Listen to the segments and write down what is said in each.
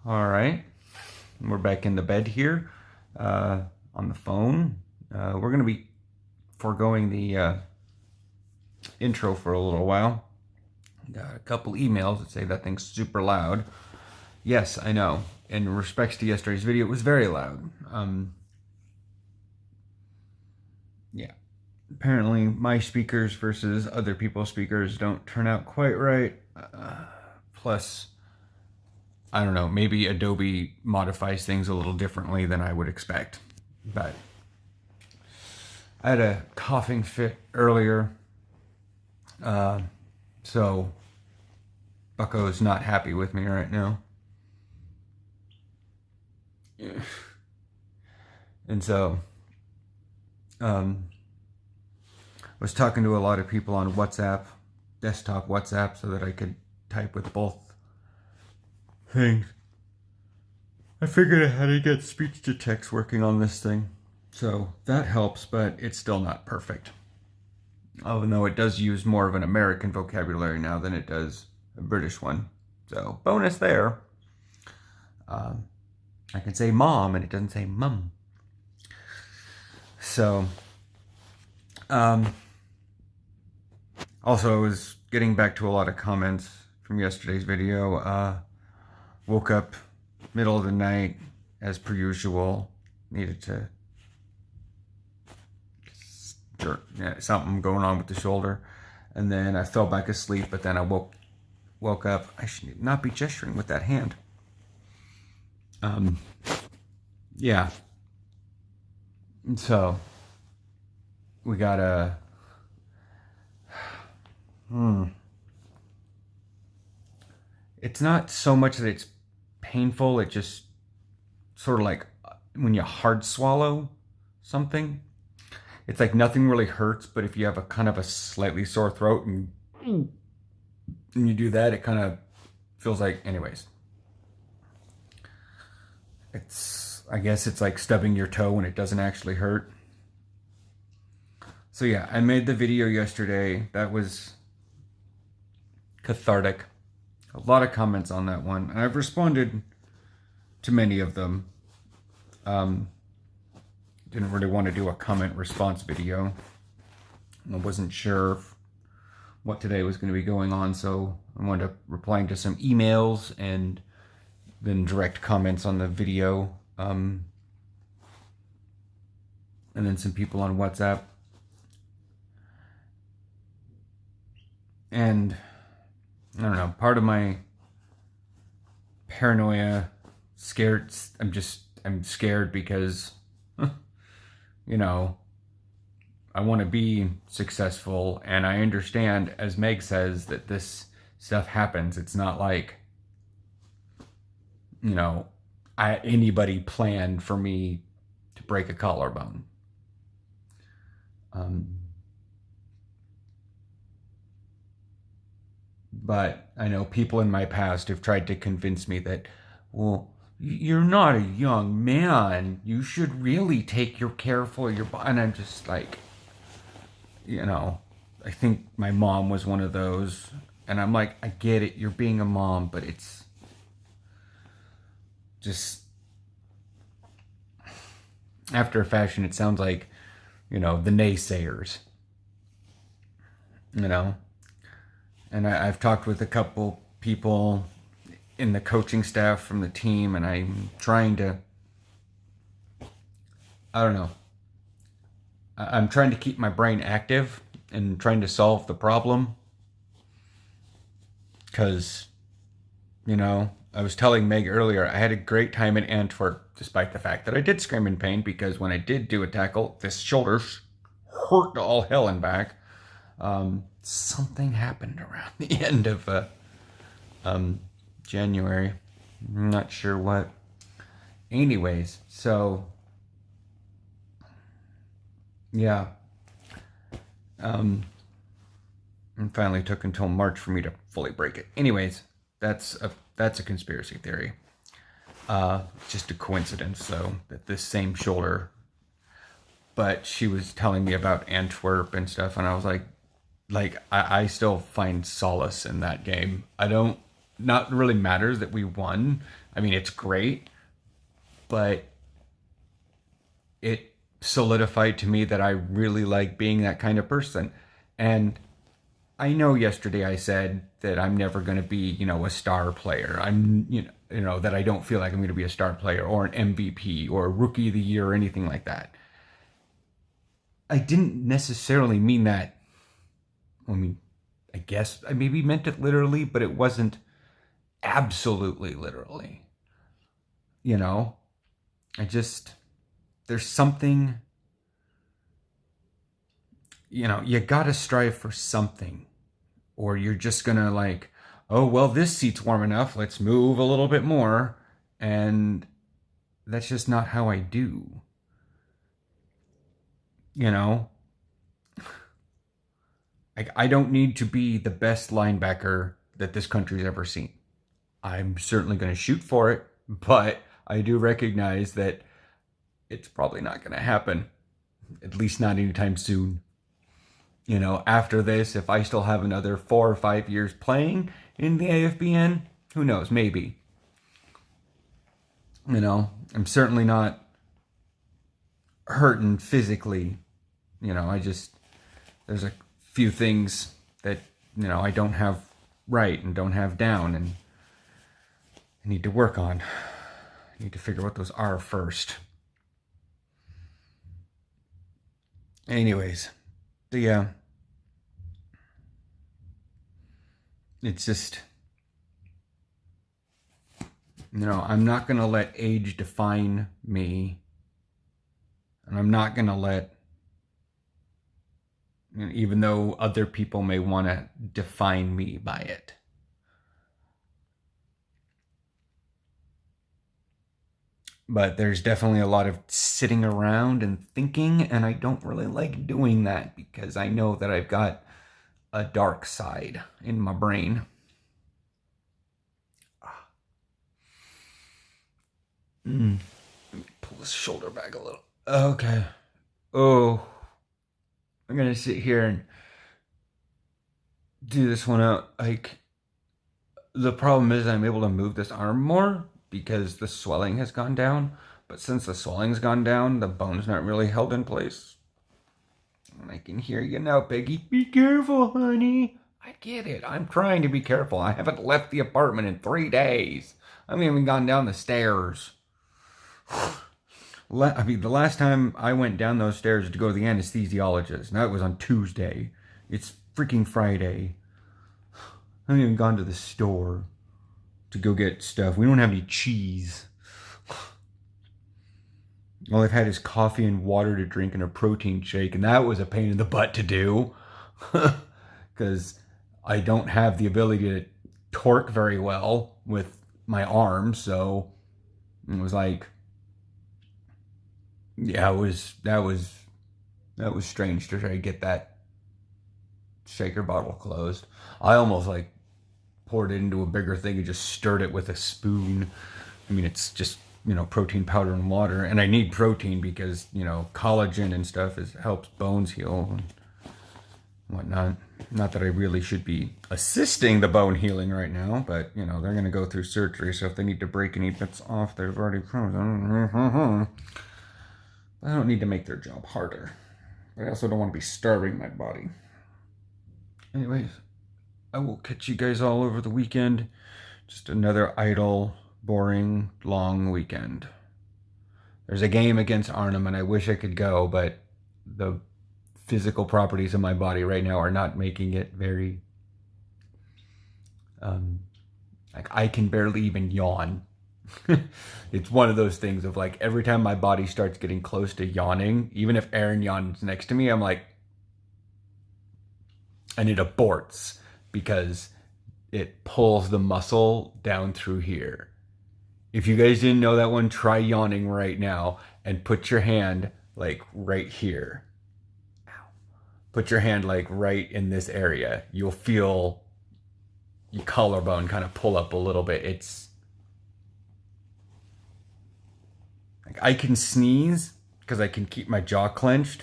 All right, we're back in the bed here on the phone. We're going to be foregoing the intro for a little while. Got a couple emails that say that thing's super loud. Yes, I know. In respects to yesterday's video, it was very loud. Yeah. Apparently, my speakers versus other people's speakers don't turn out quite right. Plus, I don't know, maybe Adobe modifies things a little differently than I would expect. But I had a coughing fit earlier. So Bucko's not happy with me right now. And so was talking to a lot of people on WhatsApp, desktop WhatsApp, so that I could type with both things. I figured I had to get speech to text working on this thing. So that helps, but it's still not perfect. Even though it does use more of an American vocabulary now than it does a British one. So bonus there. I can say mom and it doesn't say mum. So, also I was getting back to a lot of comments from yesterday's video. Woke up middle of the night as per usual. Needed to something going on with the shoulder, and then I fell back asleep. But then I woke up. I should not be gesturing with that hand. Yeah. So we got a. It's not so much that it's painful. It just sort of like when you hard swallow something. It's like nothing really hurts, but if you have a kind of a slightly sore throat and you do that, it kind of feels like, anyways. I guess it's like stubbing your toe when it doesn't actually hurt. So yeah, I made the video yesterday. That was cathartic. A lot of comments on that one. And I've responded to many of them. Didn't really want to do a comment response video. I wasn't sure what today was going to be going on, so I wanted to replying to some emails and then direct comments on the video. And then some people on WhatsApp. And I don't know, part of my paranoia, I'm scared because, you know, I want to be successful, and I understand, as Meg says, that this stuff happens. It's not like, you know, anybody planned for me to break a collarbone. But I know people in my past have tried to convince me that, well, you're not a young man. You should really take your care for your body. And I'm just like, you know, I think my mom was one of those. And I'm like, I get it. You're being a mom, but it's just, after a fashion, it sounds like, you know, the naysayers, you know. And I've talked with a couple people in the coaching staff from the team, and I'm trying to, I don't know, I'm trying to keep my brain active and trying to solve the problem. Because, you know, I was telling Meg earlier, I had a great time in Antwerp, despite the fact that I did scream in pain, because when I did do a tackle, this shoulder hurt to all hell and back. Something happened around the end of January. I'm not sure what. Anyways, so yeah. And finally took until March for me to fully break it. Anyways, that's a conspiracy theory. Just a coincidence, though, that this same shoulder. But she was telling me about Antwerp and stuff, and I was like I still find solace in that game. I don't not really matters that we won. I mean, it's great, but it solidified to me that I really like being that kind of person. And I know yesterday I said that I'm never going to be, a star player. That I don't feel like I'm going to be a star player or an MVP or a rookie of the year or anything like that. I didn't necessarily mean that. I mean, I guess I maybe meant it literally, but it wasn't absolutely literally. There's something, you gotta strive for something, or you're just gonna like, oh, well, this seat's warm enough, let's move a little bit more. And that's just not how I do. I don't need to be the best linebacker that this country's ever seen. I'm certainly going to shoot for it, but I do recognize that it's probably not going to happen, at least not anytime soon. After this, if I still have another 4 or 5 years playing in the AFBN, who knows, maybe. I'm certainly not hurting physically. There's a few things that, I don't have right and don't have down, and I need to work on. I need to figure what those are first. Anyways, yeah. It's just, I'm not going to let age define me. And I'm not going to let, even though other people may want to define me by it. But there's definitely a lot of sitting around and thinking, and I don't really like doing that because I know that I've got a dark side in my brain. Let me pull this shoulder back a little. Okay. Oh, I'm gonna sit here and do this one out. Like, the problem is I'm able to move this arm more because the swelling has gone down. But since the swelling's gone down, the bone's not really held in place. And I can hear you now, Peggy. Be careful, honey. I get it. I'm trying to be careful. I haven't left the apartment in 3 days. I haven't even gone down the stairs. I mean, the last time I went down those stairs to go to the anesthesiologist, now it was on Tuesday. It's freaking Friday. I haven't even gone to the store to go get stuff. We don't have any cheese. All I've had is coffee and water to drink and a protein shake, and that was a pain in the butt to do. Because I don't have the ability to torque very well with my arms, so it was like, yeah, that was strange to try to get that shaker bottle closed. I almost like poured it into a bigger thing and just stirred it with a spoon. I mean, it's just, protein powder and water, and I need protein because, collagen and stuff helps bones heal and whatnot. Not that I really should be assisting the bone healing right now, but, they're going to go through surgery, so if they need to break any bits off, they've already proven. I don't need to make their job harder. But I also don't want to be starving my body. Anyways, I will catch you guys all over the weekend. Just another idle, boring, long weekend. There's a game against Arnhem, and I wish I could go, but the physical properties of my body right now are not making it very... like, I can barely even yawn. It's one of those things of like, every time my body starts getting close to yawning, even if Aaron yawns next to me, I'm like, and it aborts because it pulls the muscle down through here. If you guys didn't know that one, try yawning right now and put your hand like right here. Ow. Put your hand like right in this area. You'll feel your collarbone kind of pull up a little bit. It's like, I can sneeze because I can keep my jaw clenched,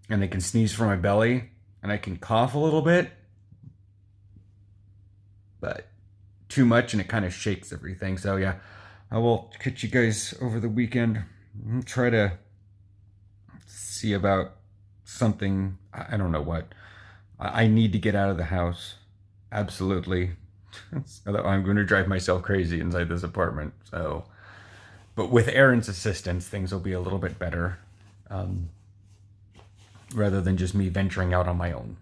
and I can sneeze from my belly, and I can cough a little bit, but too much and it kind of shakes everything. So yeah, I will catch you guys over the weekend. Try to see about something. I don't know what. I need to get out of the house. Absolutely. I'm going to drive myself crazy inside this apartment. So, but with Aaron's assistance, things will be a little bit better, rather than just me venturing out on my own.